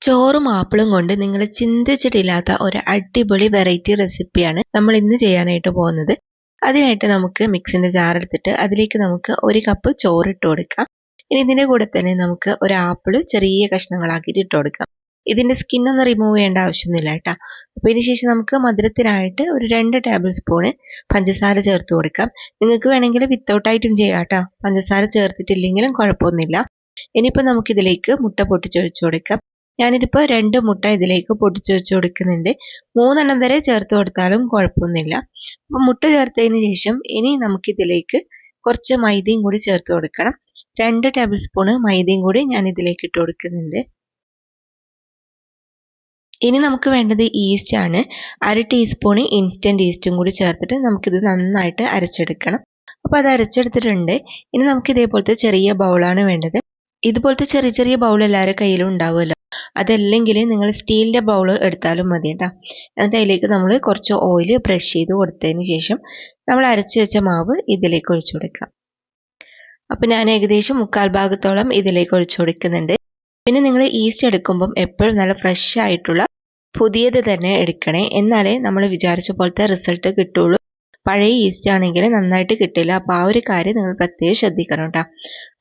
ചോറും ആപ്പിളും കൊണ്ട് നിങ്ങൾ ചിന്തിച്ചിട്ടില്ലാത്ത ഒരു അടിപൊളി വെറൈറ്റി റെസിപ്പിയാണ് നമ്മൾ ഇന്ന് ചെയ്യാനായിട്ട് പോകുന്നത്. അതിനായിട്ട് നമുക്ക് മിക്സിന്റെ ജാർ എടുത്തിട്ട് അതിലേക്ക് നമുക്ക് 1 കപ്പ് ചോറ് ഇട്ട് കൊടുക്കാം. ഇനി ഇതിന്റെ കൂടെ തന്നെ നമുക്ക് ഒരു ആപ്പിള് ചെറിയ കഷ്ണങ്ങളാക്കിയിട്ട് ഇട്ട് കൊടുക്കാം. ഇതിന്റെ സ്കിന്നൊന്നും റിമൂവ് ചെയ്യേണ്ട ആവശ്യമൊന്നുമില്ല കേട്ടോ. അപ്പോൾ ഇതിന് ശേഷം നമുക്ക് മധുരത്തിനായിട്ട് ഒരു 2 ടേബിൾ സ്പൂണ് പഞ്ചസാര ചേർത്ത് കൊടുക്കാം. നിങ്ങൾക്ക് വേണമെങ്കിൽ വിത്തൗട്ട് ആയിട്ടും ചെയ്യാം കേട്ടോ. പഞ്ചസാര ചേർത്തിട്ടില്ലെങ്കിലും കുഴപ്പമൊന്നുമില്ല. ഇനിയിപ്പോൾ നമുക്കിതിലേക്ക് മുട്ട പൊട്ടിച്ചൊഴിച്ചു കൊടുക്കാം. ഞാനിതിപ്പോൾ 2 മുട്ട ഇതിലേക്ക് പൊട്ടിച്ച് വെച്ച് കൊടുക്കുന്നുണ്ട്. 3 എണ്ണം വരെ ചേർത്ത് കൊടുത്താലും കുഴപ്പമൊന്നുമില്ല. അപ്പോൾ മുട്ട ചേർത്തതിന് ശേഷം ഇനി നമുക്കിതിലേക്ക് കുറച്ച് മൈദയും കൂടി ചേർത്ത് കൊടുക്കണം. 2 ടേബിൾ സ്പൂണ് മൈദയും കൂടി ഞാൻ ഇതിലേക്ക് ഇട്ട് കൊടുക്കുന്നുണ്ട്. ഇനി നമുക്ക് വേണ്ടത് ഈസ്റ്റ് ആണ്. 1/2 ടീസ്പൂൺ ഇൻസ്റ്റന്റ് ഈസ്റ്റും കൂടി ചേർത്തിട്ട് നമുക്കിത് നന്നായിട്ട് അരച്ചെടുക്കണം. അപ്പോൾ അത് അരച്ചെടുത്തിട്ടുണ്ട്. ഇനി നമുക്ക് ഇതേപോലത്തെ ചെറിയ ബൗളാണ് വേണ്ടത്. ഇതുപോലത്തെ ചെറിയ ചെറിയ ബൗൾ എല്ലാവരുടെ കയ്യിലും ഉണ്ടാവുമല്ലോ. അതല്ലെങ്കിൽ നിങ്ങൾ സ്റ്റീലിൻ്റെ ബൗൾ എടുത്താലും മതി കേട്ടോ. എന്നിട്ട് അതിലേക്ക് നമ്മൾ കുറച്ച് ഓയിൽ ബ്രഷ് ചെയ്ത് കൊടുത്തതിന് ശേഷം നമ്മൾ അരച്ച് വെച്ച മാവ് ഇതിലേക്ക് ഒഴിച്ചു കൊടുക്കാം. അപ്പോൾ ഞാൻ ഏകദേശം 1/4 ഭാഗത്തോളം ഇതിലേക്ക് ഒഴിച്ചു കൊടുക്കുന്നുണ്ട്. പിന്നെ നിങ്ങൾ ഈസ്റ്റ് എടുക്കുമ്പം എപ്പോഴും നല്ല ഫ്രഷ് ആയിട്ടുള്ള പുതിയത് തന്നെ എടുക്കണേ. എന്നാലേ നമ്മൾ വിചാരിച്ച പോലത്തെ റിസൾട്ട് കിട്ടുള്ളൂ. പഴയ ഈസ്റ്റ് ആണെങ്കിൽ നന്നായിട്ട് കിട്ടില്ല. അപ്പോൾ ആ ഒരു കാര്യം നിങ്ങൾ പ്രത്യേകം ശ്രദ്ധിക്കണം കേട്ടോ.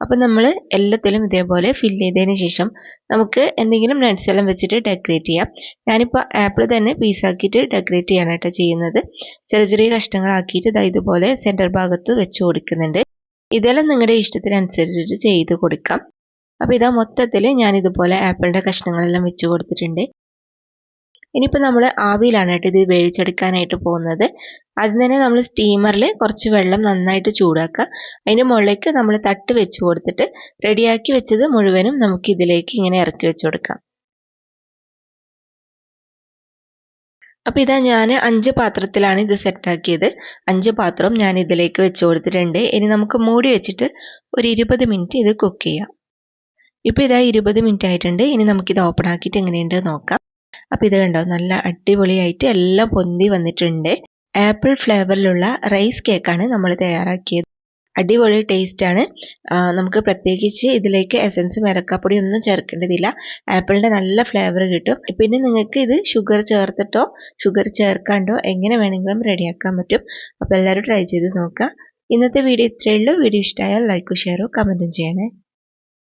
അപ്പോൾ നമ്മൾ എല്ലാത്തിലും ഇതേപോലെ ഫില്ല് ചെയ്തതിന് ശേഷം നമുക്ക് എന്തെങ്കിലും നട്ട്സ് എല്ലാം വെച്ചിട്ട് ഡെക്കറേറ്റ് ചെയ്യാം. ഞാനിപ്പോൾ ആപ്പിൾ തന്നെ പീസാക്കിയിട്ട് ഡെക്കറേറ്റ് ചെയ്യാനായിട്ട് ചെയ്യുന്നത്. ചെറിയ ചെറിയ കഷ്ണങ്ങളാക്കിയിട്ട് ഇതുപോലെ സെൻറ്റർ ഭാഗത്ത് വെച്ച് കൊടുക്കുന്നുണ്ട്. ഇതെല്ലാം നിങ്ങളുടെ ഇഷ്ടത്തിനനുസരിച്ചിട്ട് ചെയ്ത് കൊടുക്കാം. അപ്പോൾ ഇതാ മൊത്തത്തിൽ ഞാനിതുപോലെ ആപ്പിളിൻ്റെ കഷ്ണങ്ങളെല്ലാം വെച്ച് കൊടുത്തിട്ടുണ്ട്. ഇനിയിപ്പോൾ നമ്മൾ ആവിയിലാണ് കേട്ടോ ഇത് വേവിച്ചെടുക്കാനായിട്ട് പോകുന്നത്. ആദ്യം തന്നെ നമ്മൾ സ്റ്റീമറിൽ കുറച്ച് വെള്ളം നന്നായിട്ട് ചൂടാക്കുക. അതിൻ്റെ മുകളിലേക്ക് നമ്മൾ തട്ട് വെച്ച് കൊടുത്തിട്ട് റെഡിയാക്കി വെച്ചത് മുഴുവനും നമുക്ക് ഇതിലേക്ക് ഇങ്ങനെ ഇറക്കി വെച്ച് കൊടുക്കാം. അപ്പോൾ ഇതാ ഞാൻ 5 പാത്രത്തിലാണ് ഇത് സെറ്റാക്കിയത്. 5 പാത്രവും ഞാൻ ഇതിലേക്ക് വെച്ച് കൊടുത്തിട്ടുണ്ട്. ഇനി നമുക്ക് മൂടി വെച്ചിട്ട് ഒരു 20 മിനിറ്റ് ഇത് കുക്ക് ചെയ്യാം. ഇപ്പോൾ ഇതാ 20 മിനിറ്റ് ആയിട്ടുണ്ട്. ഇനി നമുക്കിത് ഓപ്പൺ ആക്കിയിട്ട് എങ്ങനെയുണ്ട് നോക്കാം. അപ്പോൾ ഇത് കണ്ടോ, നല്ല അടിപൊളിയായിട്ട് എല്ലാം പൊന്തി വന്നിട്ടുണ്ട്. ആപ്പിൾ ഫ്ലേവറിലുള്ള റൈസ് കേക്കാണ് നമ്മൾ തയ്യാറാക്കിയത്. അടിപൊളി ടേസ്റ്റാണ്. നമുക്ക് പ്രത്യേകിച്ച് ഇതിലേക്ക് എസൻസും ഏലക്കാപ്പൊടി ഒന്നും ചേർക്കേണ്ടതില്ല. ആപ്പിളിൻ്റെ നല്ല ഫ്ലേവർ കിട്ടും. പിന്നെ നിങ്ങൾക്ക് ഇത് ഷുഗർ ചേർത്തിട്ടോ ഷുഗർ ചേർക്കാണ്ടോ എങ്ങനെ വേണമെങ്കിലും റെഡിയാക്കാൻ പറ്റും. അപ്പോൾ എല്ലാവരും ട്രൈ ചെയ്ത് നോക്കുക. ഇന്നത്തെ വീഡിയോ ഇത്രയേ ഉള്ളൂ. വീഡിയോ ഇഷ്ടമായാൽ ലൈക്കും ഷെയറും കമൻറ്റും ചെയ്യണേ.